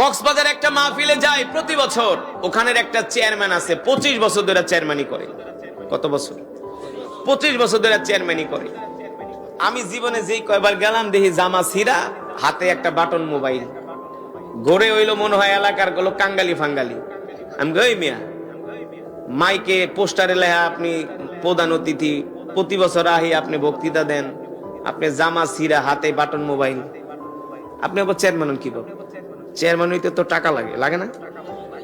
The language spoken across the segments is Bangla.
কক্সবাজার একটা মাহফিলে যায় প্রতি বছর, ওখানের একটা চেয়ারম্যান আছে 25 বছর ধরে চেয়ারম্যানই করে। কত বছর? 25 বছর ধরে চেয়ারম্যানই করে। আমি জীবনে যেই কয়বার গেলাম দেখি জামা ছিঁড়া, হাতে একটা বাটন মোবাইল, গড়ে হইলো মনে হয় এলাকার গুলো কাঙ্গালি ফাঙ্গালি। আমি গই মিয়া, মাইকে পোস্টারে লেখা আপনি প্রধান অতিথি, প্রতি বছর আহি আপনি বক্তৃতা দেন, আপনি জামা ছিঁড়া, হাতে বাটন মোবাইল, আপনি আবার চেয়ারম্যান হন কিভাবে? চেয়ারম্যান হইতে তো টাকা লাগে, লাগে না?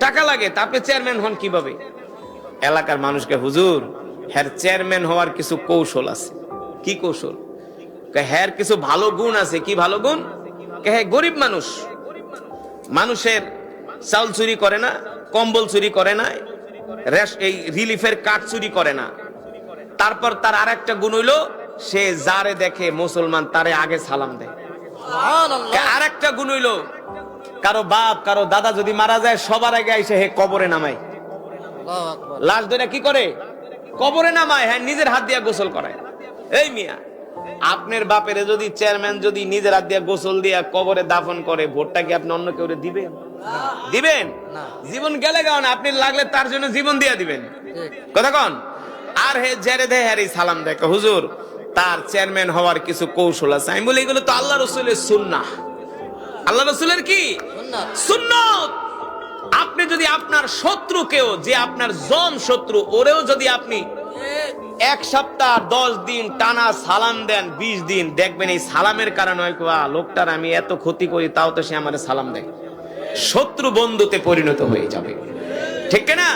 টাকা লাগে, তা আপনি চেয়ারম্যান হন কিভাবে? এলাকার মানুষকে, হুজুর হ্যার চেয়ারম্যান হওয়ার কিছু কৌশল আছে। কি কৌশল? হ্যার কিছু ভালো গুণ আছে। কি ভালো গুণ? হ্যাঁ গরিব মানুষ, মানুষের চাউল চুরি করে না, কম্বল চুরি করে না, এই রিলিফের কার্ড চুরি করে না। তারপর তার আরেকটা গুণ হইলো, সে যারে দেখে মুসলমান তারে আগে সালাম দেয়। আরেকটা গুণ হইলো, কারো বাপ কারো দাদা যদি মারা যায় সবার আগে এসে হে কবরে নামায়, লাশ ধরে কি করে? কবরে নামায়। হ্যাঁ, নিজের হাত দিয়া গোসল করায়। এই মিয়া, আপনার বাপের যদি চেয়ারম্যান যদি নিজের হাত দিয়া গোসল দিয়া কবরে দাফন করে, ভোটটা কি আপনি অন্য কেউ দিবেন? দিবেন? জীবন গেলে গাও না, আপনি লাগলে তার জন্য জীবন দিয়া দিবেন। কথা কন? আর হে জেরে দে হ্যারি সালাম দেখো, হুজুর তার চেয়ারম্যান হওয়ার কিছু কৌশল আছে। আমি বলি এগুলো তো আল্লাহ রসুলের সুন্নাহ। আল্লাহ রসুলের কি সুন্নাত। আপনি যদি আপনার শত্রুকেও, যে আপনার জম শত্রু, ওরেও যদি আপনি 1 সপ্তাহ 10 দিন টানা সালাম দেন, 20 দিন, দেখবেন এই সালামের কারণে লোকটার আমি এত ক্ষতি করি তাও তো সে আমারে সালাম দেয়। শত্রু বন্ধুতে পরিণত হয়ে যাবে, ঠিক না?